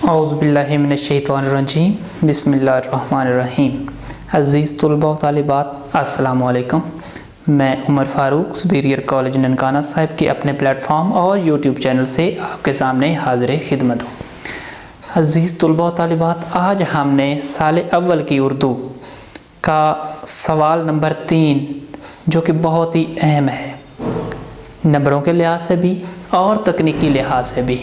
औज़ुबिल्लाहि मिनश्शैतानिर्रजीम बिस्मिल्लाहिर्रहमानिर्रहीम। अज़ीज़ तुलबा व तालिबात अस्सलामु अलैकुम। मैं उमर फ़ारूक सुपीरियर कॉलेज ननकाना साहिब के अपने प्लेटफॉर्म और यूट्यूब चैनल से आपके सामने हाज़िर खिदमत हूँ। अज़ीज़ तुलबा व तालिबात, आज हमने साल अव्वल की उर्दू का सवाल नंबर 3 जो कि बहुत ही अहम है, नंबरों के लिहाज से भी और तकनीकी लिहाज से भी,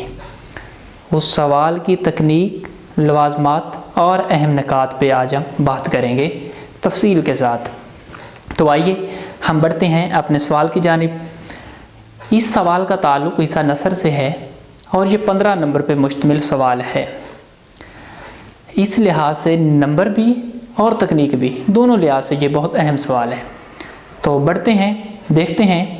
उस सवाल की तकनीक, लवाज़मात और अहम निकात पे आज हम बात करेंगे तफसील के साथ। तो आइए हम बढ़ते हैं अपने सवाल की जानिब। इस सवाल का ताल्लुक़ ईसा नसर से है और ये 15 नंबर पे मुश्तमिल सवाल है। इस लिहाज से नंबर भी और तकनीक भी, दोनों लिहाज से ये बहुत अहम सवाल है। तो बढ़ते हैं, देखते हैं।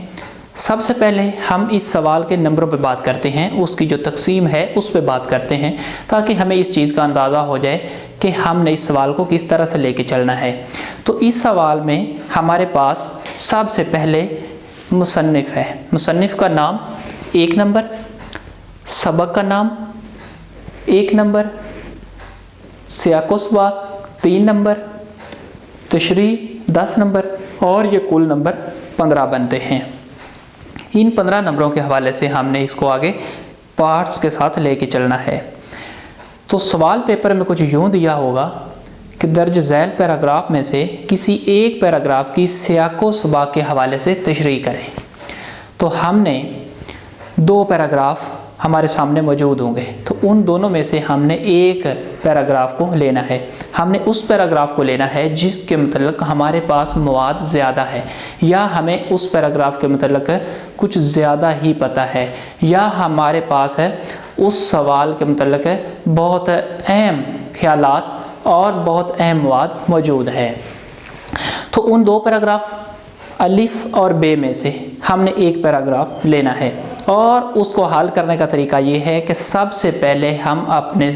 सबसे पहले हम इस सवाल के नंबरों पे बात करते हैं, उसकी जो तकसीम है उस पे बात करते हैं, ताकि हमें इस चीज़ का अंदाज़ा हो जाए कि हमने इस सवाल को किस तरह से लेके चलना है। तो इस सवाल में हमारे पास सबसे पहले मुसन्निफ़ है। मुसन्निफ़ का नाम 1 नंबर, सबक का नाम 1 नंबर, सियाक़-ओ-सबाक़ 3 नंबर, तशरीह 10 नंबर और ये कुल नंबर 15 बनते हैं। इन 15 नंबरों के हवाले से हमने इसको आगे पार्ट्स के साथ लेके चलना है। तो सवाल पेपर में कुछ यूँ दिया होगा कि दर्ज झैल पैराग्राफ में से किसी एक पैराग्राफ की सियाक़-ओ-सबाक़ के हवाले से तशरीह करें। तो हमने 2 पैराग्राफ हमारे सामने मौजूद होंगे, तो उन दोनों में से हमने एक पैराग्राफ को लेना है। हमने उस पैराग्राफ को लेना है जिसके मतलब हमारे पास मवाद ज़्यादा है, या हमें उस पैराग्राफ के मतलब कुछ ज़्यादा ही पता है, या हमारे पास है उस सवाल के मतलब बहुत अहम ख्यालात और बहुत अहम मवाद मौजूद है। तो उन 2 पैराग्राफ अलिफ और बे में से हमने एक पैराग्राफ लेना है, और उसको हल करने का तरीका ये है कि सबसे पहले हम अपने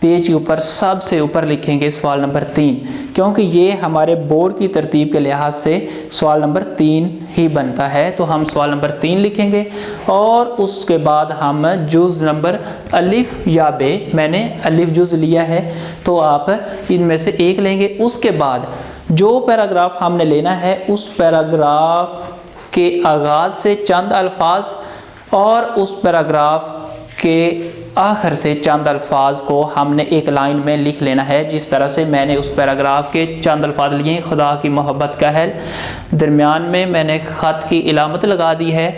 पेज के ऊपर सबसे ऊपर लिखेंगे सवाल नंबर 3, क्योंकि ये हमारे बोर्ड की तरतीब के लिहाज से सवाल नंबर 3 ही बनता है। तो हम सवाल नंबर 3 लिखेंगे और उसके बाद हम जुज़ नंबर अलिफ या बे, मैंने अलिफ जुज़ लिया है तो आप इनमें से एक लेंगे। उसके बाद जो पैराग्राफ हमने लेना है उस पैराग्राफ के आगाज़ से चंद अल्फाज और उस पैराग्राफ के आखिर से चंद अल्फाज को हमने एक लाइन में लिख लेना है। जिस तरह से मैंने उस पैराग्राफ के चंद अल्फाज लिए, खुदा की मोहब्बत का है, दरमियान में मैंने ख़त की इलामत लगा दी है,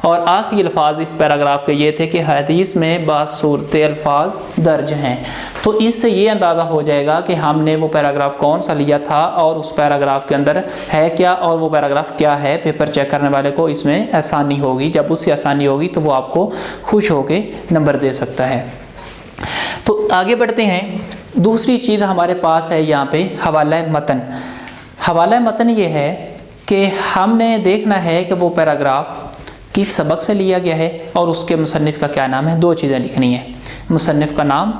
और आखिरी अल्फाज इस पैराग्राफ के ये थे कि हदीस में बासूरत अल्फाज दर्ज हैं। तो इससे ये अंदाज़ा हो जाएगा कि हमने वो पैराग्राफ कौन सा लिया था और उस पैराग्राफ के अंदर है क्या और वो पैराग्राफ क्या है। पेपर चेक करने वाले को इसमें आसानी होगी, जब उससे आसानी होगी तो वो आपको खुश होकर नंबर दे सकता है। तो आगे बढ़ते हैं। दूसरी चीज़ हमारे पास है यहाँ पे हवाला मतन। हवाला मतन ये है कि हमने देखना है कि वो पैराग्राफ किस सबक से लिया गया है और उसके मुसन्निफ़ का क्या नाम है। 2 चीज़ें लिखनी है, मुसन्निफ़ का नाम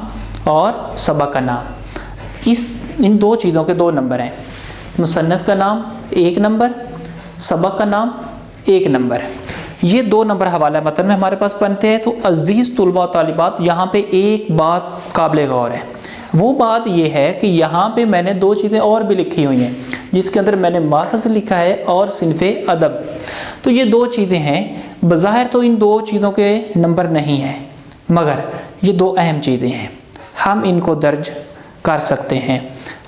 और सबक का नाम। इन 2 चीज़ों के 2 नंबर हैं। मुसन्निफ़ का नाम 1 नंबर, सबक का नाम 1 नंबर। ये 2 नंबर हवाला मतन में हमारे पास बनते हैं। तो अज़ीज़ तुलबा व तालिबात, यहाँ पे एक बात काबिल गौर है। वो बात ये है कि यहाँ पे मैंने 2 चीज़ें और भी लिखी हुई हैं, जिसके अंदर मैंने माखज़ लिखा है और सिनफ़े अदब। तो ये 2 चीज़ें हैं। बज़ाहिर तो इन 2 चीज़ों के नंबर नहीं हैं, मगर ये 2 अहम चीज़ें हैं, हम इनको दर्ज कर सकते हैं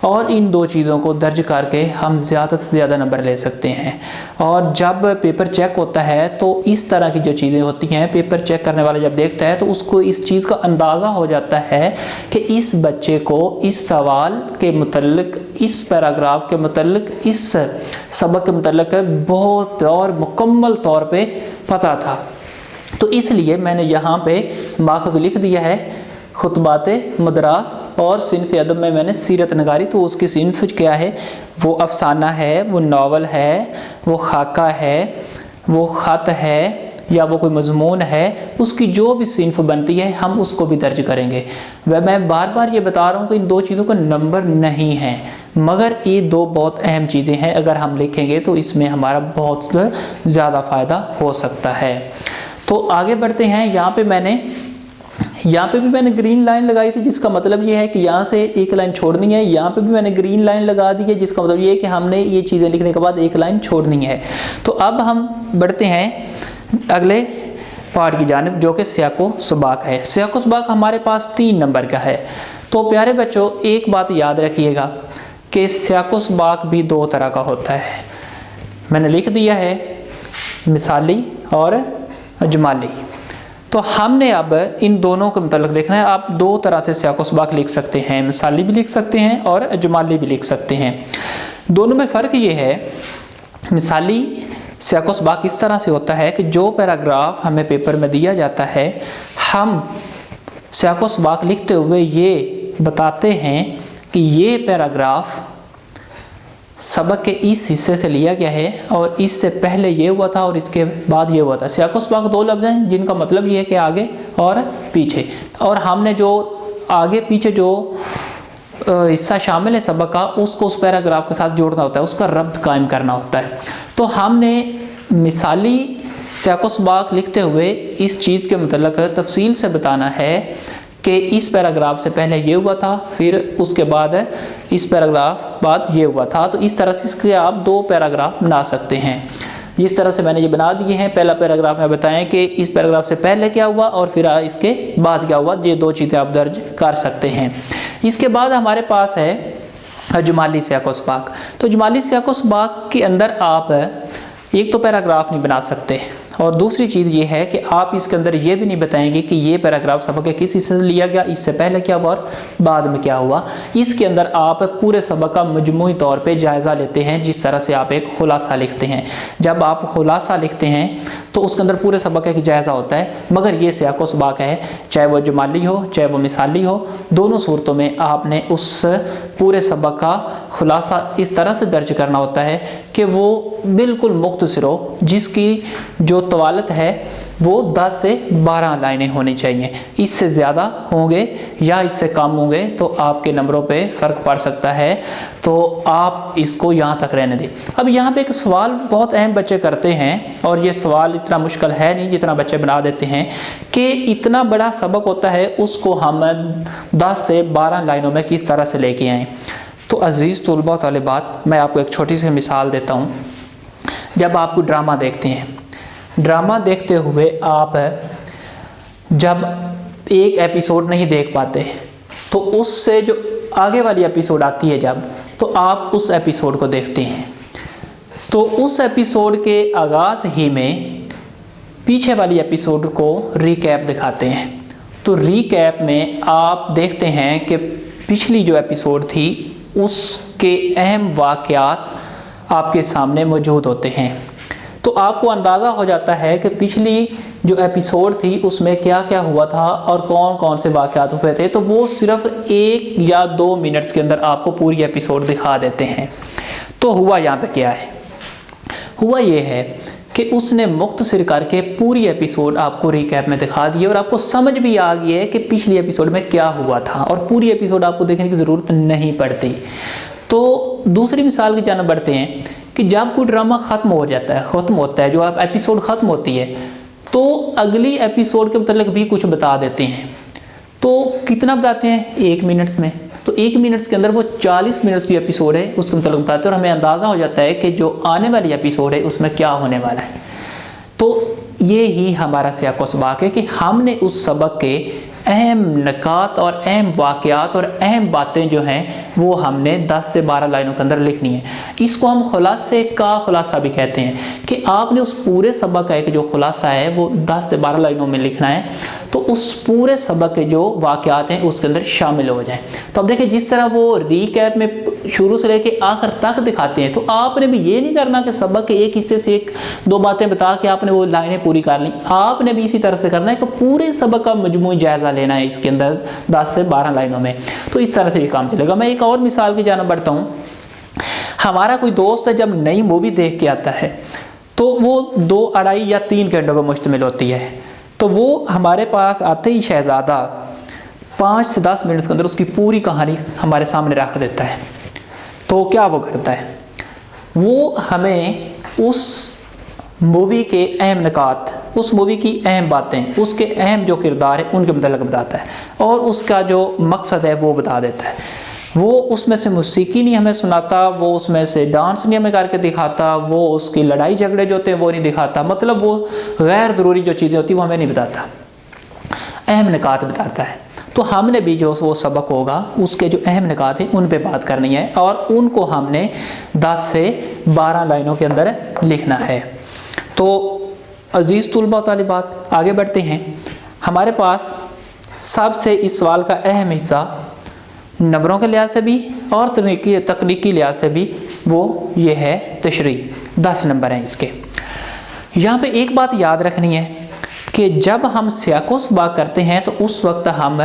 और इन 2 चीज़ों को दर्ज करके हम ज़्यादा से ज़्यादा नंबर ले सकते हैं। और जब पेपर चेक होता है तो इस तरह की जो चीज़ें होती हैं, पेपर चेक करने वाला जब देखता है तो उसको इस चीज़ का अंदाज़ा हो जाता है कि इस बच्चे को इस सवाल के मुतल्लिक़, इस पैराग्राफ के मुतल्लिक़, इस सबक के मुतल्लिक़ बहुत और मुकम्मल तौर पे पता था। तो इसलिए मैंने यहाँ पे माखज़ लिख दिया है खुतबाते मदरास, और सिनफ़ अदब में मैंने सीरत नगारी। तो उसकी सिनफ़ क्या है, वो अफसाना है, वो नावल है, वो खाका है, वो ख़त है, या वो कोई मज़मून है, उसकी जो भी सिनफ़ बनती है हम उसको भी दर्ज करेंगे। वह मैं बार बार ये बता रहा हूँ कि इन 2 चीज़ों का नंबर नहीं है, मगर ये 2 बहुत अहम चीज़ें हैं। अगर हम लिखेंगे तो इसमें हमारा बहुत ज़्यादा फ़ायदा हो सकता है। तो आगे बढ़ते हैं। यहाँ पे मैंने यहाँ पे भी मैंने ग्रीन लाइन लगाई थी, जिसका मतलब ये है कि यहाँ से एक लाइन छोड़नी है। यहाँ पे भी मैंने ग्रीन लाइन लगा दी है, जिसका मतलब ये है कि हमने ये चीज़ें लिखने के बाद एक लाइन छोड़नी है। तो अब हम बढ़ते हैं अगले पार्ट की जानिब, जो कि सियाको सबाक है। सियाको सबाक हमारे पास 3 नंबर का है। तो प्यारे बच्चों, एक बात याद रखिएगा कि सियाको सबाक भी 2 तरह का होता है। मैंने लिख दिया है मिसाली और अजमाली। तो हमने अब इन दोनों के मतलब देखना है। आप 2 तरह से सियाको सबाक लिख सकते हैं, मिसाली भी लिख सकते हैं और अजमाली भी लिख सकते हैं। दोनों में फ़र्क ये है, मिसाली सियाको सबाक इस तरह से होता है कि जो पैराग्राफ हमें पेपर में दिया जाता है, हम सियाको सबाक लिखते हुए ये बताते हैं कि ये पैराग्राफ सबक के इस हिस्से से लिया गया है और इससे पहले ये हुआ था और इसके बाद ये हुआ था। सियाको सबाक 2 लफ्ज़ हैं जिनका मतलब ये है कि आगे और पीछे, और हमने जो आगे पीछे जो हिस्सा शामिल है सबक का, उसको उस पैराग्राफ के साथ जोड़ना होता है, उसका रब्त कायम करना होता है। तो हमने मिसाली सियाको सबाक लिखते हुए इस चीज़ के मतलब तफसील से बताना है कि इस पैराग्राफ से पहले ये हुआ था, फिर उसके बाद इस पैराग्राफ बाद ये हुआ था। तो इस तरह से इसके आप 2 पैराग्राफ बना सकते हैं। इस तरह से मैंने ये बना दिए हैं। पहला पैराग्राफ में बताएं कि इस पैराग्राफ से पहले क्या हुआ और फिर इसके बाद क्या हुआ। ये 2 चीज़ें आप दर्ज कर सकते हैं। इसके बाद हमारे पास है अजमाली सियाको सबाक। तो अजमाली सियाको सबाक के अंदर आप एक तो पैराग्राफ नहीं बना सकते, और दूसरी चीज़ ये है कि आप इसके अंदर ये भी नहीं बताएंगे कि ये पैराग्राफ सबक के किस हिस्से से लिया गया, इससे पहले क्या हुआ और बाद में क्या हुआ। इसके अंदर आप पूरे सबक का मजमूई तौर पे जायज़ा लेते हैं, जिस तरह से आप एक खुलासा लिखते हैं। जब आप खुलासा लिखते हैं तो उसके अंदर पूरे सबक का एक जायज़ा होता है। मगर ये सियाको सबाक है, चाहे वो जमाली हो चाहे वो मिसाली हो, दोनों सूरतों में आपने उस पूरे सबक का खुलासा इस तरह से दर्ज करना होता है कि वो बिल्कुल मुख्तसर हो, जिसकी जो तवालत है वो 10 से 12 लाइनें होनी चाहिए। इससे ज़्यादा होंगे या इससे कम होंगे तो आपके नंबरों पे फ़र्क पड़ सकता है। तो आप इसको यहाँ तक रहने दें। अब यहाँ पे एक सवाल बहुत अहम बच्चे करते हैं, और ये सवाल इतना मुश्किल है नहीं जितना बच्चे बना देते हैं, कि इतना बड़ा सबक होता है उसको हम 10 से 12 लाइनों में किस तरह से लेके आएँ। तो अज़ीज़ तलबा तालिबात, मैं आपको एक छोटी सी मिसाल देता हूँ। जब आप ड्रामा देखते हैं, ड्रामा देखते हुए आप जब एक एपिसोड नहीं देख पाते तो उससे जो आगे वाली एपिसोड आती है जब, तो आप उस एपिसोड को देखते हैं। तो उस एपिसोड के आगाज़ ही में पीछे वाली एपिसोड को रिकैप दिखाते हैं। तो रिकैप में आप देखते हैं कि पिछली जो एपिसोड थी उसके अहम वाक़यात आपके सामने मौजूद होते हैं। तो आपको अंदाज़ा हो जाता है कि पिछली जो एपिसोड थी उसमें क्या क्या हुआ था और कौन कौन से वाक़यात हुए थे। तो वो सिर्फ 1 या 2 मिनट्स के अंदर आपको पूरी एपिसोड दिखा देते हैं। तो हुआ यहाँ पे क्या है, हुआ ये है कि उसने मुख्तसर करके पूरी एपिसोड आपको रिकैप में दिखा दी और आपको समझ भी आ गई है कि पिछली एपिसोड में क्या हुआ था, और पूरी एपिसोड आपको देखने की ज़रूरत नहीं पड़ती। तो दूसरी मिसाल की जानिब बढ़ते हैं कि जब कोई ड्रामा ख़त्म हो जाता है, ख़त्म होता है, जो आप एपिसोड ख़त्म होती है, तो अगली एपिसोड के मतलब भी कुछ बता देते हैं। तो कितना बताते हैं? 1 मिनट्स में। तो 1 मिनट्स के अंदर वो 40 मिनट्स की एपिसोड है उसके मतलब बताते हैं, और हमें अंदाज़ा हो जाता है कि जो आने वाली एपिसोड है उसमें क्या होने वाला है। तो ये ही हमारा सियाको सबाक है कि हमने उस सबक के अहम नकात और अहम वाक़यात और अहम बातें जो हैं वो हमने 10 से 12 लाइनों के अंदर लिखनी है। इसको हम खुलासे का खुलासा भी कहते हैं कि आपने उस पूरे सबक का एक जो खुलासा है वो 10 से 12 लाइनों में लिखना है, तो उस पूरे सबक के जो वाक़यात हैं उसके अंदर शामिल हो जाएं। तो अब देखिए, जिस तरह वो रीकैप में शुरू से लेके आखिर तक दिखाते हैं, तो आपने भी ये नहीं करना कि सबक के एक हिस्से से 1-2 बातें बता के आपने वो लाइनें पूरी कर ली। आपने भी इसी तरह से करना है कि पूरे सबक का मजमूई जायज़ा लेना है इसके अंदर 10 से 12 लाइनों में। तो इस तरह से ये काम चलेगा। मैं एक और मिसाल की जानिब बढ़ता हूँ। हमारा कोई दोस्त है, जब नई मूवी देख के आता है तो वो 2, 2.5 या 3 घंटों पर मुश्तमिल होती है। तो वो हमारे पास आते ही शहज़ादा 5 से 10 मिनट के अंदर उसकी पूरी कहानी हमारे सामने रख देता है। तो क्या वो करता है? वो हमें उस मूवी के अहम निकात उस मूवी की अहम बातें, उसके अहम जो किरदार है उनके मतलब बताता है और उसका जो मकसद है वो बता देता है। वो उसमें से मौसीकी नहीं हमें सुनाता, वो उसमें से डांस नहीं हमें करके दिखाता, वो उसकी लड़ाई झगड़े जो होते हैं वो नहीं दिखाता, मतलब वो गैर ज़रूरी जो चीज़ें होती हैं वो हमें नहीं बताता, अहम निकात बताता है। तो हमने भी जो वो सबक होगा उसके जो अहम निकात हैं उन पे बात करनी है और उनको हमने 10 से 12 लाइनों के अंदर लिखना है। तो अजीज़ तुलबा तालिबात आगे बढ़ते हैं। हमारे पास सबसे इस सवाल का अहम हिस्सा नंबरों के लिहाज से भी और तकनीकी लिहाज से भी वो ये है तशरीह। 10 नंबर हैं इसके। यहाँ पे एक बात याद रखनी है कि जब हम सियाक़-ओ-सबाक़ करते हैं तो उस वक्त हम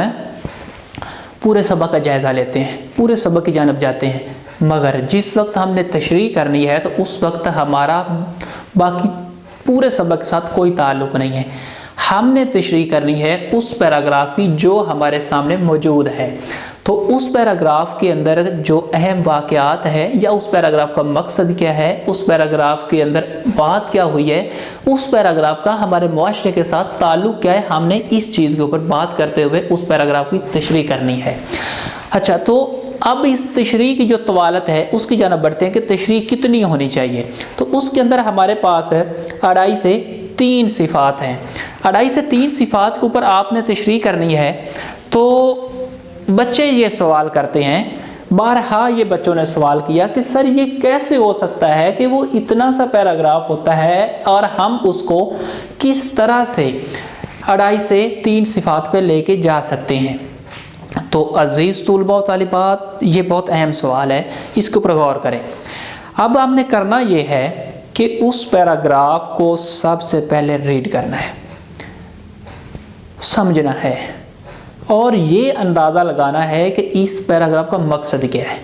पूरे सबक का जायज़ा लेते हैं, पूरे सबक की जानब जाते हैं, मगर जिस वक्त हमने तशरीह करनी है तो उस वक्त हमारा बाकी पूरे सबक के साथ कोई ताल्लुक़ नहीं है। हमने तशरीह करनी है उस पैराग्राफ की जो हमारे सामने मौजूद है। तो उस पैराग्राफ के अंदर जो अहम वाक़यात है या उस पैराग्राफ का मकसद क्या है, उस पैराग्राफ के अंदर बात क्या हुई है, उस पैराग्राफ का हमारे मुआशरे के साथ ताल्लुक़ क्या है, हमने इस चीज़ के ऊपर बात करते हुए उस पैराग्राफ की तशरीह करनी है। अच्छा, तो अब इस तशरीह की जो तवालत है उसकी जानब बढ़ते हैं कि तशरीह कितनी होनी चाहिए। तो उसके अंदर हमारे पास है 2.5 से 3 सिफ़ात हैं। 2.5 से 3 सिफ़ात के ऊपर आपने तशरीह करनी है। तो बच्चे ये सवाल करते हैं, बारहा ये बच्चों ने सवाल किया कि सर ये कैसे हो सकता है कि वो इतना सा पैराग्राफ होता है और हम उसको किस तरह से 2.5 से 3 सिफ़ात पे लेके जा सकते हैं। तो अजीज़ तुलबा व तालिबात ये बहुत अहम सवाल है, इसके ऊपर गौर करें। अब हमने करना ये है कि उस पैराग्राफ को सबसे पहले रीड करना है, समझना है और ये अंदाज़ा लगाना है कि इस पैराग्राफ का मकसद क्या है,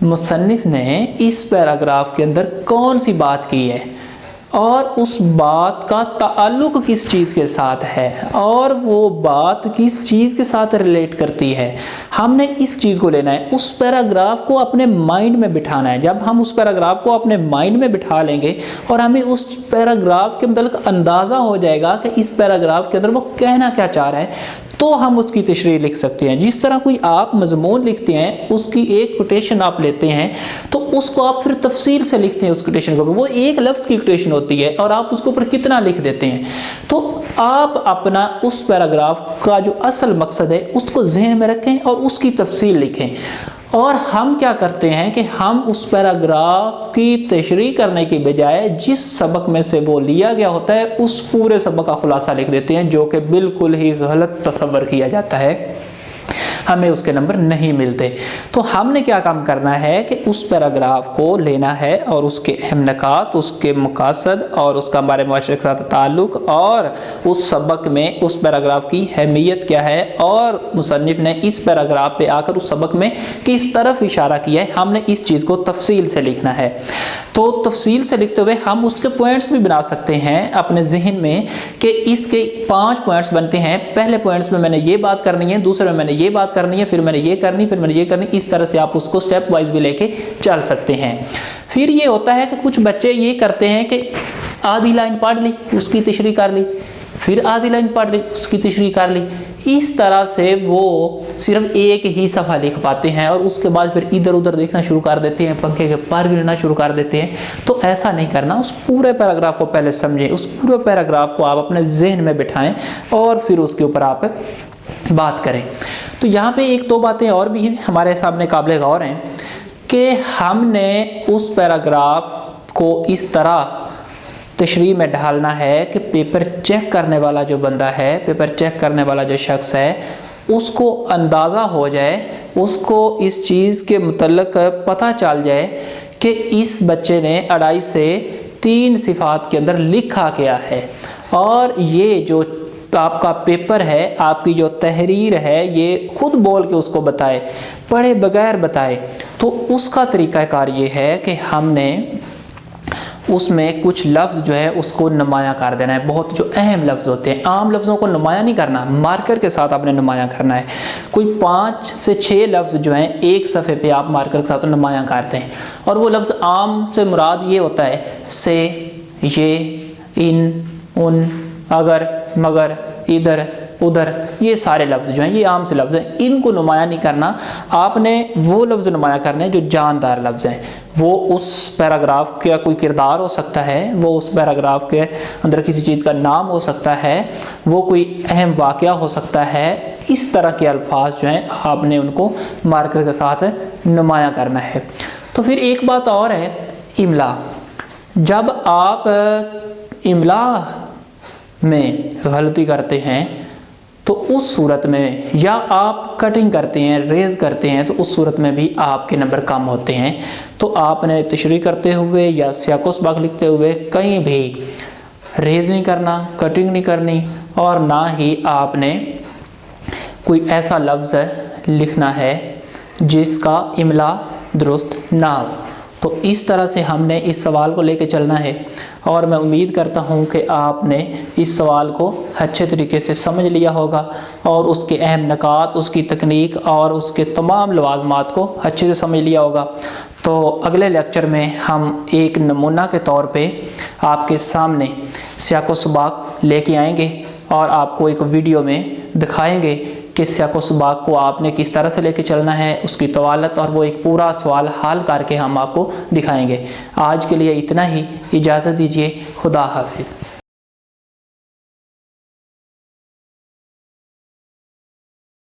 मुसन्निफ़ ने इस पैराग्राफ के अंदर कौन सी बात की है और उस बात का ताल्लुक़ किस चीज़ के साथ है और वो बात किस चीज़ के साथ रिलेट करती है। हमने इस चीज़ को लेना है, उस पैराग्राफ को अपने माइंड में बिठाना है। जब हम उस पैराग्राफ को अपने माइंड में बिठा लेंगे और हमें उस पैराग्राफ के मतलब अंदाज़ा हो जाएगा कि इस पैराग्राफ के अंदर वो कहना क्या चाह रहा है, तो हम उसकी तशरीह लिख सकते हैं। जिस तरह कोई आप मज़मून लिखते हैं, उसकी एक कोटेशन आप लेते हैं तो उसको आप फिर तफसील से लिखते हैं उस कोटेशन के ऊपर। वो एक लफ्ज़ की कोटेशन होती है और आप उसके ऊपर कितना लिख देते हैं। तो आप अपना उस पैराग्राफ का जो असल मकसद है उसको जहन में रखें और उसकी तफसील लिखें। और हम क्या करते हैं कि हम उस पैराग्राफ की तशरीह करने की बजाय जिस सबक में से वो लिया गया होता है उस पूरे सबक का खुलासा लिख देते हैं, जो कि बिल्कुल ही गलत तसव्वुर किया जाता है, हमें उसके नंबर नहीं मिलते। तो हमने क्या काम करना है कि उस पैराग्राफ को लेना है और उसके अहम निकात, उसके मकासद और उसका हमारे मुआशरे के साथ ताल्लुक़ और उस सबक में उस पैराग्राफ की अहमियत क्या है और मुसन्निफ़ ने इस पैराग्राफ पे आकर उस सबक में किस तरफ इशारा किया है, हमने इस चीज़ को तफसील से लिखना है। तो तफसील से लिखते हुए हम उसके पॉइंट्स भी बना सकते हैं अपने जहन में कि इसके 5 पॉइंट्स बनते हैं। पहले पॉइंट्स में मैंने ये बात करनी है, दूसरे में मैंने ये बात करनी है, फिर मैंने ये करनी, फिर मैंने ये करनी। इस तरह से आप उसको स्टेप वाइज भी लेके चल सकते हैं। फिर ये होता है कि कुछ बच्चे ये करते हैं कि आधी लाइन पढ़ ली, उसकी तशरीह कर ली, फिर आधी लाइन पढ़ ली, उसकी तशरीह कर ली। इस तरह से वो सिर्फ एक ही सफ़ा लिख पाते हैं और उसके बाद फिर इधर उधर देखना शुरू कर देते हैं, पंखे के पार भी लेना शुरू कर देते हैं। तो ऐसा नहीं करना, उस पूरे पैराग्राफ को पहले समझें, उस पूरे पैराग्राफ को आप अपने जहन में बिठाएं और फिर उसके ऊपर आप बात करें। तो यहाँ पे 1-2 बातें और भी हैं हमारे सामने काबिल गौर हैं कि हमने उस पैराग्राफ को इस तरह तशरीह में ढालना है कि पेपर चेक करने वाला जो बंदा है, पेपर चेक करने वाला जो शख्स है, उसको अंदाज़ा हो जाए, उसको इस चीज़ के मुतल्लिक़ पता चल जाए कि इस बच्चे ने 2.5 से 3 सिफ़ात के अंदर लिखा क्या है। और ये जो आपका पेपर है, आपकी जो तहरीर है, ये खुद बोल के उसको बताए, पढ़े बगैर बताए। तो उसका तरीक़ाकार ये है कि हमने उसमें कुछ लफ्ज़ जो है उसको नुमायाँ कर देना है। बहुत जो अहम लफ्ज़ होते हैं, आम लफ्ज़ों को नुमायाँ नहीं करना, मार्कर के साथ आपने नुमायाँ करना है। कोई 5 से 6 लफ्ज़ जो हैं एक सफ़े पे आप मार्कर के साथ नुमायाँ करते हैं। और वो लफ्ज़ आम से मुराद ये होता है से, ये, इन, उन, अगर, मगर, इधर, उधर, ये सारे लफ्ज़ जो हैं ये आम से लफ्ज़ हैं, इनको नुमाया नहीं करना। आपने वो लफ्ज़ नुमाया करने हैं जो जानदार लफ्ज़ हैं। वो उस पैराग्राफ का कोई किरदार हो सकता है, वो उस पैराग्राफ के अंदर किसी चीज़ का नाम हो सकता है, वो कोई अहम वाक़या हो सकता है। इस तरह के अल्फाज जो हैं आपने उनको मार्कर के साथ नुमाया करना है। तो फिर एक बात और है, इमला। जब आप इमला में गलती करते हैं तो उस सूरत में, या आप कटिंग करते हैं, रेज करते हैं, तो उस सूरत में भी आपके नंबर कम होते हैं। तो आपने तशरीह करते हुए या सियाक़-ओ-सबाक़ लिखते हुए कहीं भी रेज नहीं करना, कटिंग नहीं करनी, और ना ही आपने कोई ऐसा लफ्ज़ लिखना है जिसका इमला दुरुस्त ना हो। तो इस तरह से हमने इस सवाल को लेकर चलना है, और मैं उम्मीद करता हूं कि आपने इस सवाल को अच्छे तरीके से समझ लिया होगा और उसके अहम नकात, उसकी तकनीक और उसके तमाम लवाज़मात को अच्छे से समझ लिया होगा। तो अगले लेक्चर में हम एक नमूना के तौर पे आपके सामने सियाक़-ओ-सबाक़ लेके आएंगे और आपको एक वीडियो में दिखाएंगे कि सियाक़-ओ-सबाक़ को आपने किस तरह से लेके चलना है, उसकी तवालत, और वो एक पूरा सवाल हल करके हम आपको दिखाएंगे। आज के लिए इतना ही, इजाज़त दीजिए। खुदा हाफिज़।